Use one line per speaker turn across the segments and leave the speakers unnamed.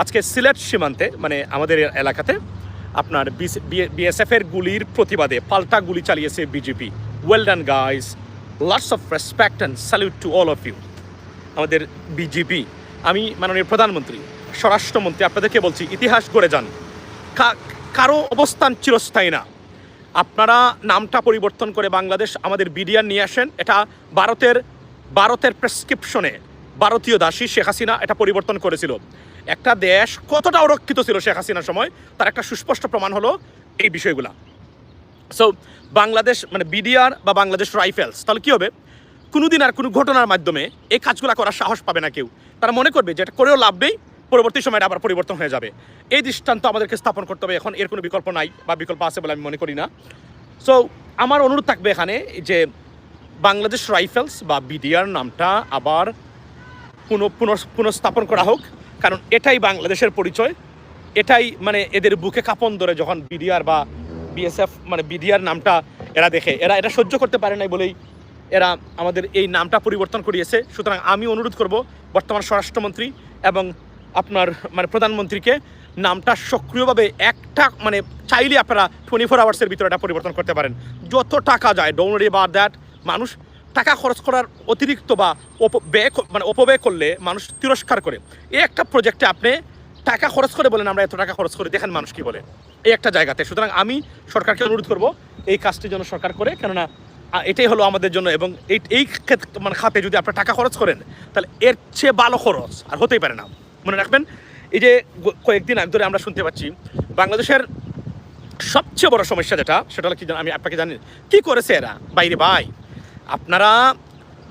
আজকে সিলেট সীমান্তে মানে আমাদের এলাকাতে আপনার বিএসএফের গুলির প্রতিবাদে পাল্টা গুলি চালিয়েছে BJP. Well done guys, lots of respect and salute to all of you. আমাদের বিজেপি, আমি মাননীয় প্রধানমন্ত্রী, স্বরাষ্ট্রমন্ত্রী আপনাদেরকে বলছি, ইতিহাস গড়ে যান। কারো অবস্থান চিরস্থায়ী না। আপনারা নামটা পরিবর্তন করে বাংলাদেশ আমাদের বিডিআর নিয়ে আসেন। এটা ভারতের প্রেসক্রিপশনে ভারতীয় দাসী শেখ হাসিনা এটা পরিবর্তন করেছিল। একটা দেশ কতটা অরক্ষিত ছিল শেখ হাসিনার সময়, তার একটা সুস্পষ্ট প্রমাণ হলো এই বিষয়গুলা। সো বাংলাদেশ মানে বিডিআর বা বাংলাদেশ রাইফেলস তাহলে কী হবে, কোনোদিন আর কোনো ঘটনার মাধ্যমে এই কাজগুলো করার সাহস পাবে না কেউ। তারা মনে করবে যে এটা করেও লাভ নেই, পরবর্তী সময় আবার পরিবর্তন হয়ে যাবে। এই দৃষ্টান্ত আমাদেরকে স্থাপন করতে হবে। এখন এর কোনো বিকল্প নাই বা বিকল্প আছে বলে আমি মনে করি না। সো আমার অনুরোধ থাকবে এখানে যে বাংলাদেশ রাইফেলস বা বিডিআর নামটা আবার পুনঃস্থাপন করা হোক, কারণ এটাই বাংলাদেশের পরিচয়। এটাই মানে এদের বুকে কাঁপন ধরে যখন বিডিআর বা বিএসএফ মানে বিডিআর নামটা এরা দেখে, এরা এটা সহ্য করতে পারে নাই বলেই এরা আমাদের এই নামটা পরিবর্তন করিয়েছে। সুতরাং আমি অনুরোধ করব বর্তমান স্বরাষ্ট্রমন্ত্রী এবং আপনার মানে প্রধানমন্ত্রীকে নামটা সক্রিয়ভাবে একটা মানে চাইলে আপনারা 24 আওয়ার্সের ভিতরে এটা পরিবর্তন করতে পারেন। যত টাকা যায়, ডোন্ট ওয়ারি অ্যাবাউট দ্যাট। মানুষ টাকা খরচ করার অতিরিক্ত বা অপব্যয় করলে মানুষ তিরস্কার করে। এই একটা প্রজেক্টে আপনি টাকা খরচ করে বলেন আমরা এত টাকা খরচ করে, দেখেন মানুষ কি বলে এই একটা জায়গাতে। সুতরাং আমি সরকারকে অনুরোধ করব এই কাজটির জন্য সরকার করে, কেননা এটাই হলো আমাদের জন্য। এবং এই মানে খাতে যদি আপনারা টাকা খরচ করেন তাহলে এর চেয়ে ভালো খরচ আর হতেই পারে না। মনে রাখবেন, এই যে কয়েকদিন আগে ধরে আমরা শুনতে পাচ্ছি বাংলাদেশের সবচেয়ে বড় সমস্যা যেটা, সেটা হলো কি আমি আপনাকে জানি কি করেছে এরা। বাইরে ভাই, আপনারা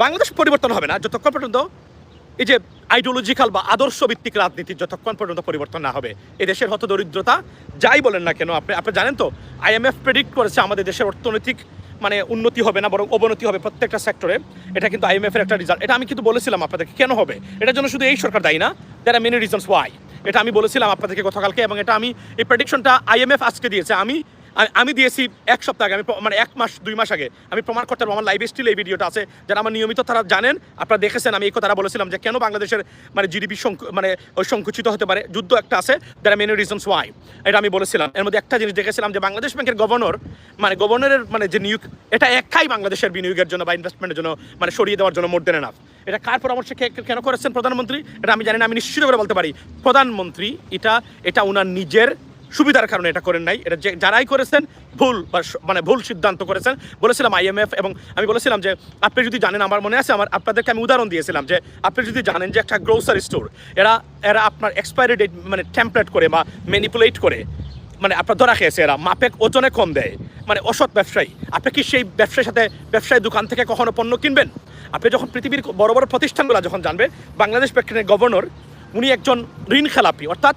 বাংলাদেশ পরিবর্তন হবে না যতক্ষণ পর্যন্ত এই যে আইডিওলজিক্যাল বা আদর্শ ভিত্তিক রাজনীতির যতক্ষণ পর্যন্ত পরিবর্তন না হবে। এই দেশের হত দরিদ্রতা যাই বলেন না কেন, আপনি জানেন তো IMF প্রেডিক্ট করেছে আমাদের দেশের অর্থনৈতিক মানে উন্নতি হবে না বরং অবনতি হবে প্রত্যেকটা সেক্টরে। এটা কিন্তু IMF এর একটা রেজাল্ট। এটা আমি কিন্তু বলেছিলাম আপনাদেরকে। কেন হবে এটার জন্য শুধু এই সরকার দায়ী না, দেয়ার আর মেনি রিজনস ওয়াই। এটা আমি বলেছিলাম আপনাদেরকে গতকালকে, এবং এটা আমি এই প্রেডিকশনটা IMF আজকে দিয়েছে, আমি দিয়েছি এক সপ্তাহ আগে, আমি মানে 1 মাস 2 মাস আগে আমি প্রমাণ করতে পারবো। আমার লাইভ স্টিল এই ভিডিওটা আছে, যারা আমার নিয়মিত তারা জানেন, আপনারা দেখেছেন। আমি এই কথাটা বলেছিলাম যে কেন বাংলাদেশের মানে জিডিপি মানে ওই সংকুচিত হতে পারে, যুদ্ধ একটা আছে, there are many reasons why. এটা আমি বলেছিলাম। এর মধ্যে একটা জিনিস দেখেছিলাম যে বাংলাদেশ ব্যাংকের গভর্নরের মানে যে নিয়োগ, এটা একাই বাংলাদেশের বিনিয়োগের জন্য বা ইনভেস্টমেন্টের জন্য মানে সরিয়ে দেওয়ার জন্য মোর দেন এনাফ। এটা কার পরামর্শে কেন করেছেন প্রধানমন্ত্রী এটা আমি জানি না। আমি নিশ্চিত করে বলতে পারি প্রধানমন্ত্রী এটা ওনার নিজের সুবিধার কারণে এটা করেন নাই। এটা যারাই করেছেন ভুল বা মানে ভুল সিদ্ধান্ত করেছেন। বলেছিলাম IMF, এবং আমি বলেছিলাম যে আপনি যদি জানেন, আমার মনে আছে আপনাদেরকে আমি উদাহরণ দিয়েছিলাম যে আপনি যদি জানেন যে একটা গ্রোসারি স্টোর এরা আপনার এক্সপায়ারি ডেট মানে টেমপ্লেট করে বা ম্যানিপুলেট করে মানে আপনার ধরা খেয়েছে, এরা মাপে ওজনে কম দেয়, মানে অসৎ ব্যবসায়ী। আপনি কি সেই ব্যবসায়ী দোকান থেকে কখনো পণ্য কিনবেন? আপনি যখন পৃথিবীর বড় বড় প্রতিষ্ঠানগুলো যখন জানবে বাংলাদেশ ব্যাংকের গভর্নর উনি একজন ঋণ খেলাপি, অর্থাৎ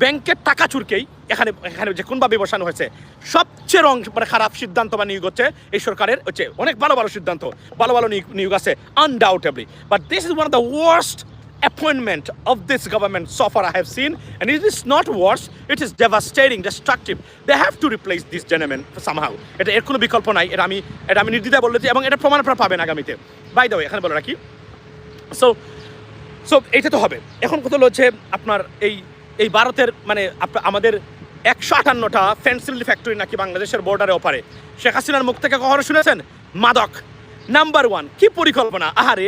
ব্যাংকের টাকা চুরকেই এখানে যে কোনভাবে বসানো হয়েছে। সবচেয়ে মানে খারাপ সিদ্ধান্ত বা নিয়োগ হচ্ছে এই সরকারের হচ্ছে। অনেক ভালো সিদ্ধান্ত, ভালো নিয়োগ আছে undoubtedly, but this is one of the worst appointment of this government so far I have seen, and it is not worse, it is devastating, destructive. They have to replace this gentleman somehow. এটা এর কোনো বিকল্প নাই। এটা আমি নির্দ্বিধায় বলেছি, এবং এটা প্রমাণ আপনারা পাবেন আগামীতে। বাই দ্য ওয়ে এখানে বলে রাখি, সো এইটা তো হবে। এখন কথা হচ্ছে আপনার এই ভারতের মানে আমাদের 158টা ফেন্সিল ফ্যাক্টরি নাকি বাংলাদেশের বর্ডারে ওপারে। শেখ হাসিনার মুখ থেকে কখনো শুনেছেন? মাদক নাম্বার 1। কি পরিকল্পনা! আহারে,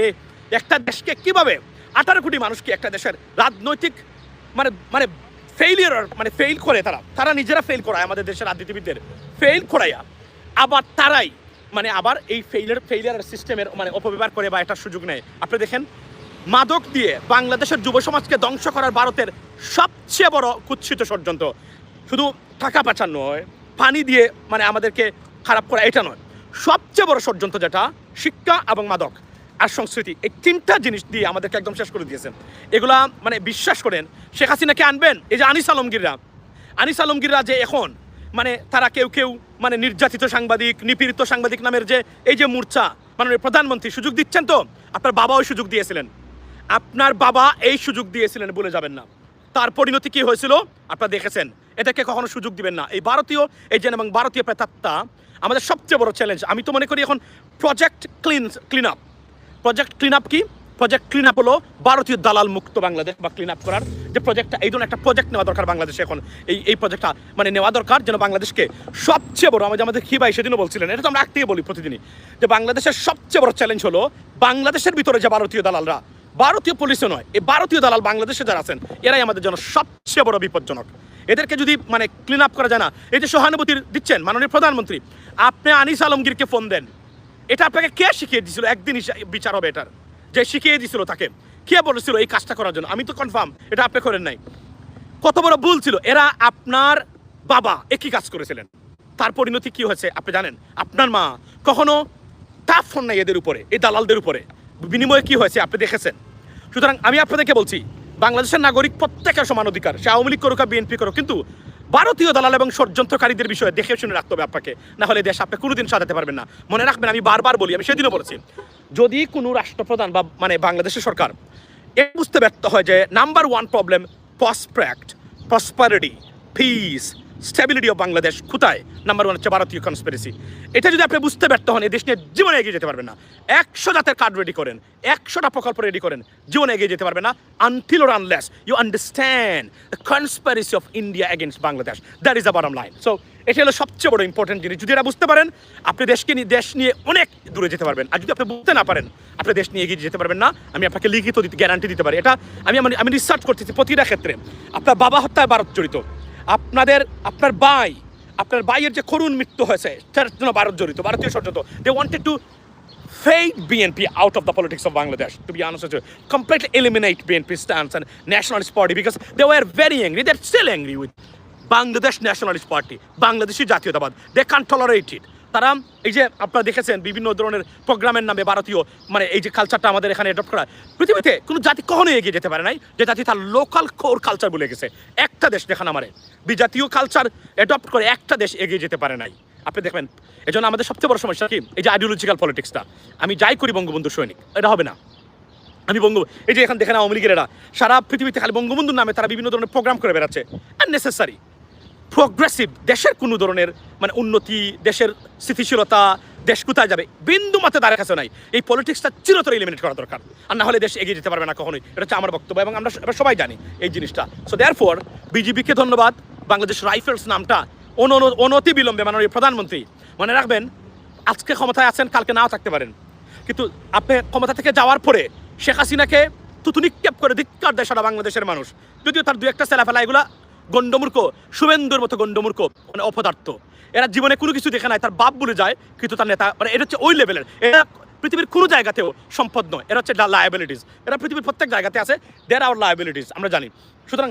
একটা দেশকে কিভাবে 18 কোটি মানুষকে একটা দেশের রাজনৈতিক মানে ফেইল করে তারা নিজেরা ফেইল করায়, আমাদের দেশের রাজনীতিবিদদের ফেইল করাইয়া আবার তারাই মানে আবার এই ফেইলিয়ার সিস্টেমের মানে অপব্যবহার করে বা এটার সুযোগ নেয়। আপনি দেখেন, মাদক দিয়ে বাংলাদেশের যুব সমাজকে ধ্বংস করার ভারতের সবচেয়ে বড় কুৎসিত ষড়যন্ত্র। শুধু টাকা পাচার নয়, পানি দিয়ে মানে আমাদেরকে খারাপ করা এটা নয়, সবচেয়ে বড় ষড়যন্ত্র যেটা শিক্ষা এবং মাদক আর সংস্কৃতি, এই 3টা জিনিস দিয়ে আমাদেরকে একদম শেষ করে দিয়েছেন। এগুলা মানে বিশ্বাস করেন শেখ হাসিনাকে আনবেন, এই যে আনিস আলমগীররা যে এখন মানে তারা কেউ মানে নির্যাতিত সাংবাদিক, নিপীড়িত সাংবাদিক নামের যে এই যে মোর্চা, মানে প্রধানমন্ত্রী সুযোগ দিচ্ছেন তো, আপনার বাবা ওই সুযোগ দিয়েছিলেন, বলে যাবেন না। তার পরিণতি কি হয়েছিল আপনারা দেখেছেন। এটাকে কখনো সুযোগ দিবেন না। এই ভারতীয় এজেন্ট এবং ভারতীয় প্রেতাত্মা আমাদের সবচেয়ে বড় চ্যালেঞ্জ। আমি তো মনে করি এখন প্রজেক্ট ক্লিন আপ কি প্রজেক্ট ক্লিন আপ হলো ভারতীয় দালাল মুক্ত বাংলাদেশ বা ক্লিন আপ করার যে প্রজেক্টটা, এই ধরনের একটা প্রজেক্ট নেওয়া দরকার বাংলাদেশে এখন। এই প্রজেক্টটা মানে নেওয়া দরকার যেন বাংলাদেশকে সবচেয়ে বড়, আমাদের কি ভাই সেদিনও বলছিলেন, এটা তো আমরা একটাই বলি প্রতিদিনই, যে বাংলাদেশের সবচেয়ে বড় চ্যালেঞ্জ হলো বাংলাদেশের ভিতরে যে ভারতীয় দালালরা, ভারতীয় পুলিশও নয়, এই ভারতীয় দালাল বাংলাদেশে যারা আছেন এরাই আমাদের জন্য সবচেয়ে বড় বিপজ্জনক। এদেরকে যদি মানে ক্লিন আপ করা যায় না, এই যে সহানুভূতি দিচ্ছেন মাননীয় প্রধানমন্ত্রী, আপনি আনিস আলমগীরকে ফোন দেন, এটা আপনাকে কে শিখিয়ে দিয়েছিল? একদিন বিচার হবে এটার, যে শিখিয়ে দিয়েছিল তাকে কে বলেছিল এই কাজটা করার জন্য? আমি তো কনফার্ম এটা আপনি করেন নাই। কত বড় ভুল ছিল, এরা আপনার বাবা একই কাজ করেছিলেন, তার পরিণতি কি হয়েছে আপনি জানেন? আপনার মা কখনো টাফ ফোন নাই এদের উপরে, এই দালালদের উপরে, বিনিময়ে কি হয়েছে আপনি দেখেছেন। সুতরাং আমি আপনাদেরকে বলছি, বাংলাদেশের নাগরিক প্রত্যেকের সমান অধিকার, সে আওয়ামী লীগ করুক আর বিএনপি করুক, কিন্তু ভারতীয় দালাল এবং ষড়যন্ত্রকারীদের বিষয়ে দেখে শুনে রাখতে হবে আপনাকে, না হলে দেশ আপনি কোনোদিন সাজাতে পারবেন না। মনে রাখবেন, আমি বারবার বলি, আমি সেদিনও বলেছি, যদি কোনো রাষ্ট্রপ্রধান বা মানে বাংলাদেশের সরকার এ বুঝতে ব্যর্থ হয় যে number one problem prosperity, piece, stability of Bangladesh কোথায়, নাম্বার ওয়ান হচ্ছে ভারতীয় কনস্পিরেসি। এটা যদি আপনি বুঝতে ব্যর্থ হন, এই দেশ নিয়ে জীবনে এগিয়ে যেতে পারবেন না। 100 জাতের কার্ড রেডি করেন, 100টা প্রকল্প রেডি করেন, জীবনে এগিয়ে যেতে পারবেন না until or unless you understand the conspiracy of India against Bangladesh. That is the bottom line. So এটা হলো সবচেয়ে বড় ইম্পর্টেন্ট জিনিস। যদি এটা বুঝতে পারেন, আপনি দেশ নিয়ে অনেক দূরে যেতে পারবেন। আর যদি আপনি বুঝতে না পারেন, আপনি দেশ নিয়ে এগিয়ে যেতে পারবেন না। আমি আপনাকে লিখিত গ্যারান্টি দিতে পারি। এটা আমি রিসার্চ করতেছি প্রতিটা ক্ষেত্রে। আপনার বাবা হত্যায় ভারত জড়িত, আপনার ভাইয়ের যে করুণ মৃত্যু হয়েছে তার জন্য ভারত জড়িত, ভারতীয় ষড়যন্ত্র। They wanted to fade BNP out of the politics of Bangladesh, to be honest with you, completely eliminate BNP stance and nationalist party, because they were very angry, they're still angry with Bangladesh nationalist party, Bangladeshi জাতীয়তাবাদ। They can't tolerate it. তারা এই যে আপনারা দেখেছেন বিভিন্ন ধরনের প্রোগ্রামের নামে ভারতীয় মানে এই যে কালচারটা আমাদের এখানে অ্যাডপ্ট করা, পৃথিবীতে কোনো জাতি কখনোই এগিয়ে যেতে পারে নাই যে জাতি তার লোকাল কোর কালচার ভুলে গেছে। একটা দেশ দেখান আমারে বিজাতীয় কালচার অ্যাডপ্ট করে একটা দেশ এগিয়ে যেতে পারে নাই। আপনি দেখবেন, এই জন্য আমাদের সবচেয়ে বড় সমস্যা কি, এই যে আইডিওলজিক্যাল পলিটিক্সটা। আমি যাই করি বঙ্গবন্ধু সৈনিক, এটা হবে না। আমি এই যে এখানে দেখেন আওয়ামী লীগের এরা সারা পৃথিবীতে খালি বঙ্গবন্ধুর নামে তারা বিভিন্ন ধরনের প্রোগ্রাম করে বেড়াচ্ছে, আননেসেসারি। প্রোগ্রেসিভ দেশের কোনো ধরনের মানে উন্নতি, দেশের স্থিতিশীলতা, দেশ কোথায় যাবে বিন্দু মাত্র তার কাছে নাই। এই পলিটিক্সটা চিরতরে এলিমিনেট করা দরকার, আর না হলে দেশ এগিয়ে যেতে পারবে না কখনোই। এটা হচ্ছে আমার বক্তব্য এবং আমরা সবাই জানি এই জিনিসটা। সো দেয়ারফর বিজিবিকে ধন্যবাদ। বাংলাদেশ রাইফেলস নামটা অনতি বিলম্বে মাননীয় প্রধানমন্ত্রী, মনে রাখবেন, আজকে ক্ষমতায় আছেন, কালকে নাও থাকতে পারেন, কিন্তু আপনি ক্ষমতা থেকে যাওয়ার পরে শেখ হাসিনাকে তুতু নিক্ষেপ করে ধিক্কার দেয় সারা বাংলাদেশের মানুষ। যদিও তার দু একটা ছেলেফেলা এগুলা গণ্ডমূর্খ, শুভেন্দুর মতো গণ্ডমূর্খ, মানে অপদার্থ। এরা জীবনে কোনো কিছু দেখে নাই, তার বাপ বলে যায়, কিন্তু তার নেতা মানে এটা হচ্ছে ওই লেভেলের। এরা পৃথিবীর কোনো জায়গাতেও সম্পদ নয়, এরা হচ্ছে লায়াবিলিটিস। এরা পৃথিবীর প্রত্যেক জায়গাতে আছে, দেয়ার আওয়ার লায়াবিলিটিস, আমরা জানি। সুতরাং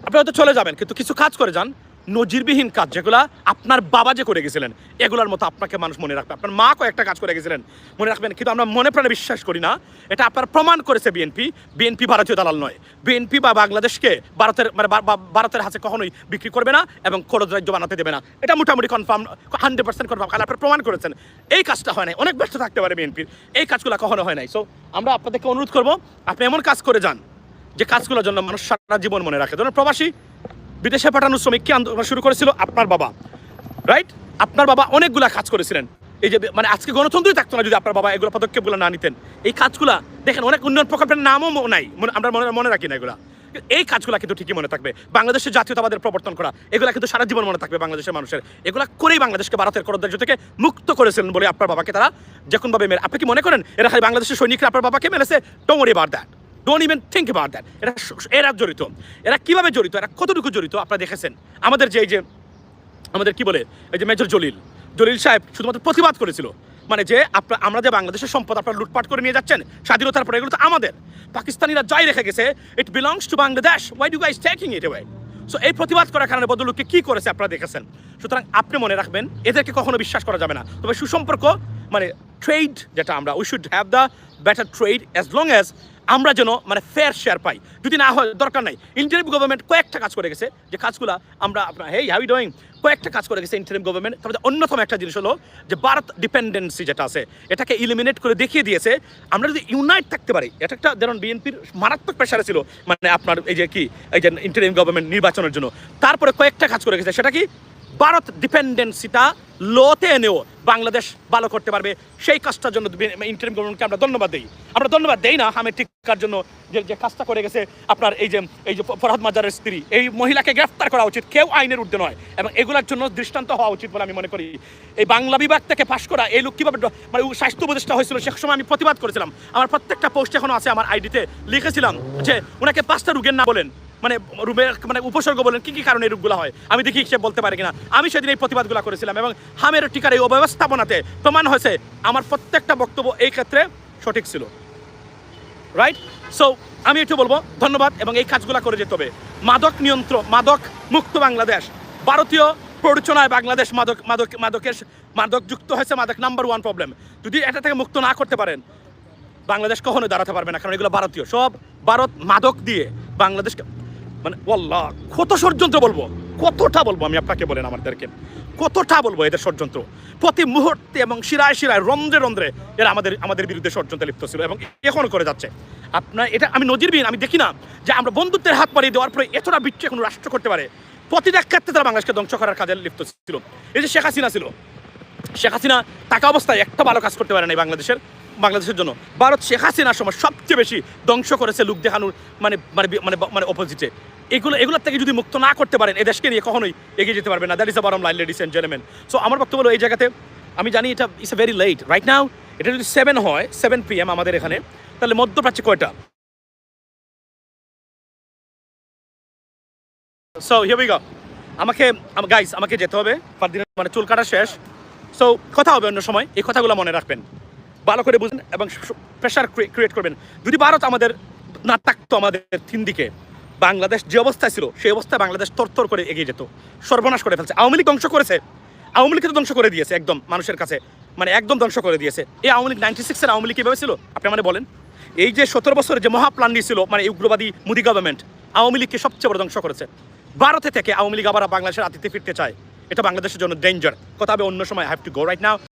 আপনি হয়তো চলে যাবেন, কিন্তু কিছু কাজ করে যান, নজিরবিহীন কাজ, যেগুলা আপনার বাবা যে করে গেছিলেন, এগুলোর মতো আপনাকে মানুষ মনে রাখবে। আপনার মা কয়েকটা কাজ করে গেছিলেন, মনে রাখবেন, কিন্তু আমরা মনে প্রাণে বিশ্বাস করি না। এটা আপনার প্রমাণ করেছে বিএনপি ভারতীয় দালাল নয়। বিএনপি বা বাংলাদেশকে ভারতের হাতে কখনোই বিক্রি করবে না এবং খরচ রাজ্য বানাতে দেবে না। এটা মোটামুটি কনফার্ম, 100% কনফার্ম। কারণ আপনার প্রমাণ করেছেন এই কাজটা হয় নাই। অনেক ব্যর্থ থাকতে পারে বিএনপির, এই কাজগুলো কখনো হয় নাই। সো আমরা আপনাদেরকে অনুরোধ করবো, আপনি এমন কাজ করে যান যে কাজগুলোর জন্য মানুষ সারা জীবন মনে রাখে। ধরুন প্রবাসী বিদেশে পাঠানো শ্রমিককে আন্দোলন শুরু করেছিল আপনার বাবা, রাইট? আপনার বাবা অনেকগুলা কাজ করেছিলেন। এই যে মানে আজকে গণতন্ত্রই থাকতো না যদি আপনার বাবা এগুলো পদক্ষেপগুলো না নিতেন। এই কাজগুলা দেখেন, অনেক উন্নয়ন প্রকল্পের নামও নাই, আমরা মনে রাখি না এগুলা। এই কাজগুলো কিন্তু ঠিকই মনে থাকবে। বাংলাদেশের জাতীয়তাবাদের প্রবর্তন করা, এগুলা কিন্তু সারা জীবন মনে থাকবে বাংলাদেশের মানুষের। এগুলা করেই বাংলাদেশকে ভারতের করদার্য থেকে মুক্ত করেছিলেন বলে আপনার বাবাকে তারা যখনভাবে মেরে। আপনি কি মনে করেন এরা খালি বাংলাদেশের সৈনিকরা আপনার বাবাকে মেরেছে? Don't worry about that, don't even think about that. এরা জড়িত। এরা কিভাবে জড়িত, এরা কতটুকু জড়িত আপনারা দেখেছেন। আমাদের আমাদের কি বলে, এই যে মেজর জলিল সাহেব শুধুমাত্র প্রতিবাদ করেছিল, মানে যে আমরা যে বাংলাদেশের সম্পদ আপনারা লুটপাট করে নিয়ে যাচ্ছেন স্বাধীনতার পরে, এগুলো তো আমাদের, পাকিস্তানিরা যাই রেখে গেছে, it belongs to Bangladesh, why do guys taking it away? So এই প্রতিবাদ করার কারণে বদলুককে কি করেছে আপনারা দেখেছেন। সুতরাং আপনি মনে রাখবেন, এদেরকে কখনো বিশ্বাস করা যাবে না। তবে সুসম্পর্ক মানে ট্রেড যেটা, আমরা we should have the better trade as long as আমরা যেন মানে ফেয়ার শেয়ার পাই। যদি না হয় দরকার নাই। ইন্টারিম গভর্নমেন্ট কয়েকটা কাজ করে গেছে, যে কাজগুলো আমরা আপনার হেই হাউ ইউ ডুইং, কয়েকটা কাজ করে গেছে ইন্টারিম গভর্নমেন্ট। তারপরে অন্যতম একটা জিনিস হলো যে ভারত ডিপেন্ডেন্সি যেটা আছে, এটাকে ইলিমিনেট করে দেখিয়ে দিয়েছে আমরা যদি ইউনাইট থাকতে পারি। এটা একটা যেমন বিএনপির মারাত্মক প্রেশারে ছিল, মানে আপনার এই যে ইন্টারিম গভর্নমেন্ট নির্বাচনের জন্য। তারপরে কয়েকটা কাজ করে গেছে, সেটা কি, ভারত ডিপেন্ডেন্সিটা লোতে এনেও বাংলাদেশ ভালো করতে পারবে। সেই কাজটার জন্য ইন্টারিম গভর্নমেন্টকে আমরা ধন্যবাদ দিই। আমরা ধন্যবাদ দেই না, আমি ঠিক কার জন্য যে কাজটা করে গেছে আপনার এই যে ফরহাদ মাজারের স্ত্রী, এই মহিলাকে গ্রেফতার করা উচিত, কেউ আইনের ঊর্ধ্বে নয়, এবং এগুলোর জন্য দৃষ্টান্ত হওয়া উচিত বলে আমি মনে করি। এই বাংলা বিভাগ থেকে পাশ করা এই লোক কীভাবে মানে স্বাস্থ্য উপদেষ্টা হয়েছিল সে সময় আমি প্রতিবাদ করেছিলাম, আমার প্রত্যেকটা পোস্ট এখনো আছে, আমার আইডিতে লিখেছিলাম যে ওনাকে 5টা রোগের না বলেন, মানে রোগের মানে উপসর্গ বলেন কী কী কারণে এই রোগগুলো হয়, আমি দেখি সে বলতে পারে কিনা। আমি সেদিন এই প্রতিবাদগুলো করেছিলাম, এবং হামের টিকার এই অব্যবস্থাপনাতে প্রমাণ হয়েছে আমার প্রত্যেকটা বক্তব্য এই ক্ষেত্রে সঠিক ছিল। রাইট? সো আমি একটু বলবো ধন্যবাদ, এবং এই কাজগুলো করে যেতে হবে। মাদক নিয়ন্ত্রণ, মাদক মুক্ত বাংলাদেশ, ভারতীয় প্ররোচনায় বাংলাদেশ মাদক যুক্ত হয়েছে, মাদক নাম্বার 1 প্রবলেম। যদি এটা থেকে মুক্ত না করতে পারেন বাংলাদেশ কখনো দাঁড়াতে পারবে না, কারণ এগুলো ভারতীয় সব, ভারত মাদক দিয়ে বাংলাদেশকে মানে ওয়াল্লাহ কত ষড়যন্ত্র বলবো, কতটা বলবো আমি আপনাকে, বলেন আমাদেরকে কতটা বলবো এদের ষড়যন্ত্র। প্রতি মুহূর্তে এবং শিরায় শিরায় রন্ধ্রে রন্ধ্রে এরা আমাদের বিরুদ্ধে ষড়যন্ত্রে লিপ্ত ছিল, এবং এখনো করে যাচ্ছে। আপনার এটা আমি নজিরবিহীন, আমি দেখি না যে আমরা বন্ধুত্বের হাত পাড়িয়ে দেওয়ার পরে এতটা বিচ্ছিন্ন কোনো রাষ্ট্র করতে পারে। প্রতিটা ক্ষেত্রে তারা বাংলাদেশকে ধ্বংস করার কাজে লিপ্ত ছিল। এই যে শেখ হাসিনা ছিল, শেখ হাসিনা টাকা অবস্থায় একটা ভালো কাজ করতে পারে না বাংলাদেশের জন্য। ভারত শেখ হাসিনার সময় সবচেয়ে বেশি ধ্বংস করেছে লোক দেখানোর মানে মানে মানে মানে অপোজিটে। এগুলোর থেকে যদি মুক্ত না করতে পারেন এদেশকে নিয়ে কখনোই এগিয়ে যেতে পারবে না। That is the bottom line, ladies and gentleman. So আমার বক্তব্য হলো এই জায়গাতে আমি জানি এটা it's very late right now. এটা যদি 7 হয়, 7 PM আমাদের এখানে, তাহলে মধ্যপ্রাচ্যে কয়টা? So here we go. আমাকে যেতে হবে, মানে চুল কাটা শেষ। সো কথা হবে অন্য সময়, এই কথাগুলো মনে রাখবেন, ভালো করে বুঝবেন এবং প্রেশার ক্রিয়েট করবেন। যদি ভারত আমাদের না থাকতো আমাদের 3 দিকে, বাংলাদেশ যে অবস্থায় ছিল সেই অবস্থায় বাংলাদেশ তরতর করে এগিয়ে যেত। সর্বনাশ করে ফেলছে, আওয়ামী লীগ ধ্বংস করেছে, আওয়ামী লীগকে তো ধ্বংস করে দিয়েছে একদম মানুষের কাছে, মানে একদম ধ্বংস করে দিয়েছে। এই আওয়ামী লীগ 96-এর আওয়ামী লীগ কীভাবে ছিল আপনি মানে বলেন? এই যে 17 বছরের যে মহাপ্লান্ডি ছিল, মানে উগ্রবাদী মোদি গভর্নমেন্ট আওয়ামী লীগকে সবচেয়ে বড় ধ্বংস করেছে। ভারতে থেকে আওয়ামী লীগ আবার বাংলাদেশের আতিথ্যে ফিরতে চায়, এটা বাংলাদেশের জন্য ডেঞ্জার। কথা হবে অন্য সময়। I have to go right now.